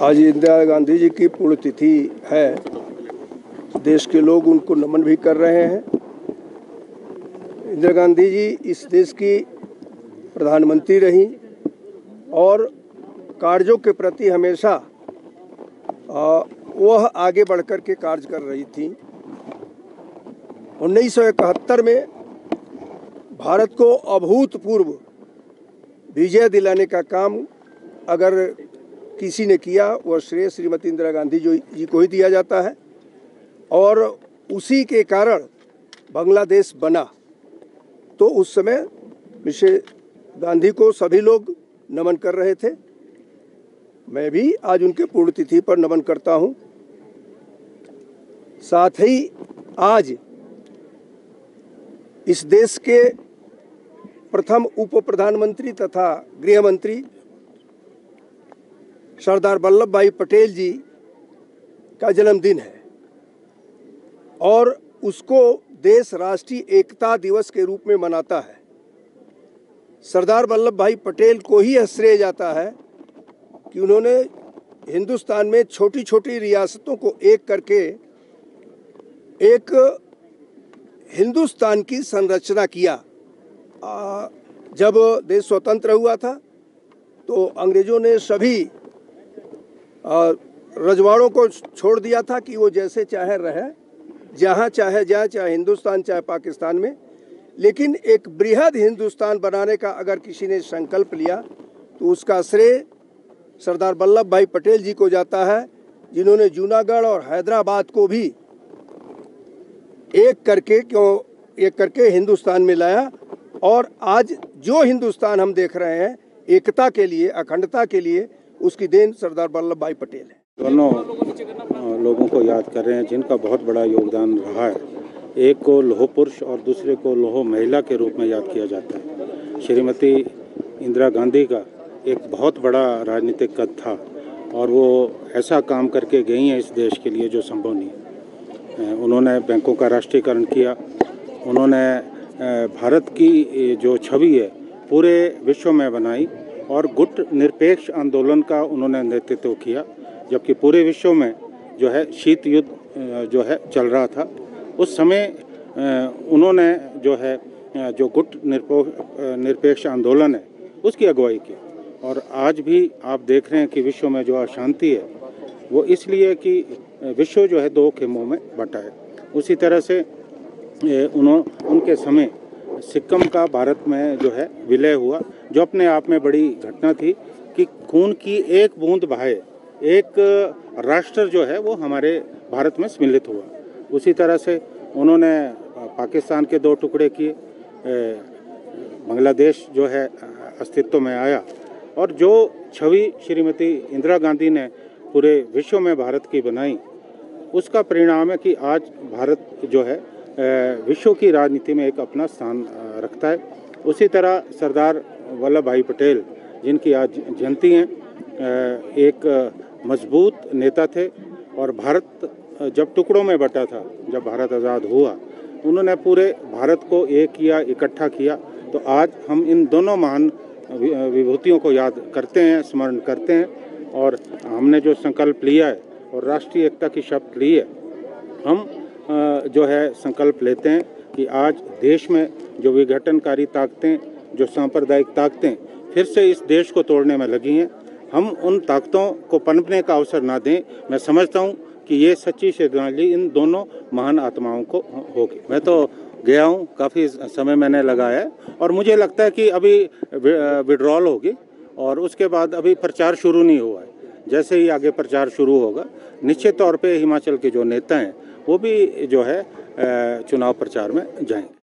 आज इंदिरा गांधी जी की पुण्यतिथि है। देश के लोग उनको नमन भी कर रहे हैं। इंदिरा गांधी जी इस देश की प्रधानमंत्री रहीं और कार्यों के प्रति हमेशा वह आगे बढ़कर के कार्य कर रही थी। 1971 में भारत को अभूतपूर्व विजय दिलाने का काम अगर किसी ने किया, वह श्रेय श्रीमती इंदिरा गांधी जी को ही दिया जाता है और उसी के कारण बांग्लादेश बना। तो उस समय मिसेस गांधी को सभी लोग नमन कर रहे थे। मैं भी आज उनके पुण्यतिथि पर नमन करता हूं। साथ ही आज इस देश के प्रथम उप प्रधानमंत्री तथा गृह मंत्री सरदार वल्लभ भाई पटेल जी का जन्मदिन है और उसको देश राष्ट्रीय एकता दिवस के रूप में मनाता है। सरदार वल्लभ भाई पटेल को ही यह श्रेय जाता है कि उन्होंने हिंदुस्तान में छोटी छोटी रियासतों को एक करके एक हिंदुस्तान की संरचना किया। जब देश स्वतंत्र हुआ था तो अंग्रेजों ने सभी रजवाड़ों को छोड़ दिया था कि वो जैसे चाहे रहे, जहाँ चाहे जाए, चाहे हिंदुस्तान चाहे पाकिस्तान में। लेकिन एक बृहद हिंदुस्तान बनाने का अगर किसी ने संकल्प लिया तो उसका श्रेय सरदार वल्लभ भाई पटेल जी को जाता है, जिन्होंने जूनागढ़ और हैदराबाद को भी एक करके हिंदुस्तान में लाया। और आज जो हिंदुस्तान हम देख रहे हैं एकता के लिए, अखंडता के लिए, उसकी देन सरदार वल्लभ भाई पटेल है। दोनों लोगों को याद कर रहे हैं जिनका बहुत बड़ा योगदान रहा है। एक को लौह पुरुष और दूसरे को लौह महिला के रूप में याद किया जाता है। श्रीमती इंदिरा गांधी का एक बहुत बड़ा राजनीतिक कद था और वो ऐसा काम करके गई हैं इस देश के लिए जो संभव नहीं। उन्होंने बैंकों का राष्ट्रीयकरण किया। उन्होंने भारत की जो छवि है पूरे विश्व में बनाई और गुट निरपेक्ष आंदोलन का उन्होंने नेतृत्व किया। जबकि पूरे विश्व में जो है शीत युद्ध जो है चल रहा था, उस समय उन्होंने जो है जो गुट निरपेक्ष आंदोलन है उसकी अगुवाई की। और आज भी आप देख रहे हैं कि विश्व में जो अशांति है वो इसलिए कि विश्व जो है दो खेमों में बंटा है। उसी तरह से उनके समय सिक्किम का भारत में जो है विलय हुआ, जो अपने आप में बड़ी घटना थी कि खून की एक बूंद बहाए एक राष्ट्र जो है वो हमारे भारत में सम्मिलित हुआ। उसी तरह से उन्होंने पाकिस्तान के दो टुकड़े किए, बांग्लादेश जो है अस्तित्व में आया और जो छवि श्रीमती इंदिरा गांधी ने पूरे विश्व में भारत की बनाई, उसका परिणाम है कि आज भारत जो है विश्व की राजनीति में एक अपना स्थान रखता है। उसी तरह सरदार वल्लभ भाई पटेल जिनकी आज जयंती है, एक मजबूत नेता थे और भारत जब टुकड़ों में बटा था, जब भारत आज़ाद हुआ, उन्होंने पूरे भारत को एक किया, इकट्ठा किया। तो आज हम इन दोनों महान विभूतियों को याद करते हैं, स्मरण करते हैं और हमने जो संकल्प लिया है और राष्ट्रीय एकता की शपथ ली है, हम जो है संकल्प लेते हैं कि आज देश में जो विघटनकारी ताकतें, जो सांप्रदायिक ताकतें फिर से इस देश को तोड़ने में लगी हैं, हम उन ताकतों को पनपने का अवसर ना दें। मैं समझता हूं कि ये सच्ची श्रद्धांजलि इन दोनों महान आत्माओं को होगी। मैं तो गया हूं, काफ़ी समय मैंने लगाया है और मुझे लगता है कि अभी विड्रॉल होगी और उसके बाद अभी प्रचार शुरू नहीं हुआ है। जैसे ही आगे प्रचार शुरू होगा, निश्चित तौर पे हिमाचल के जो नेता हैं वो भी जो है चुनाव प्रचार में जाएंगे।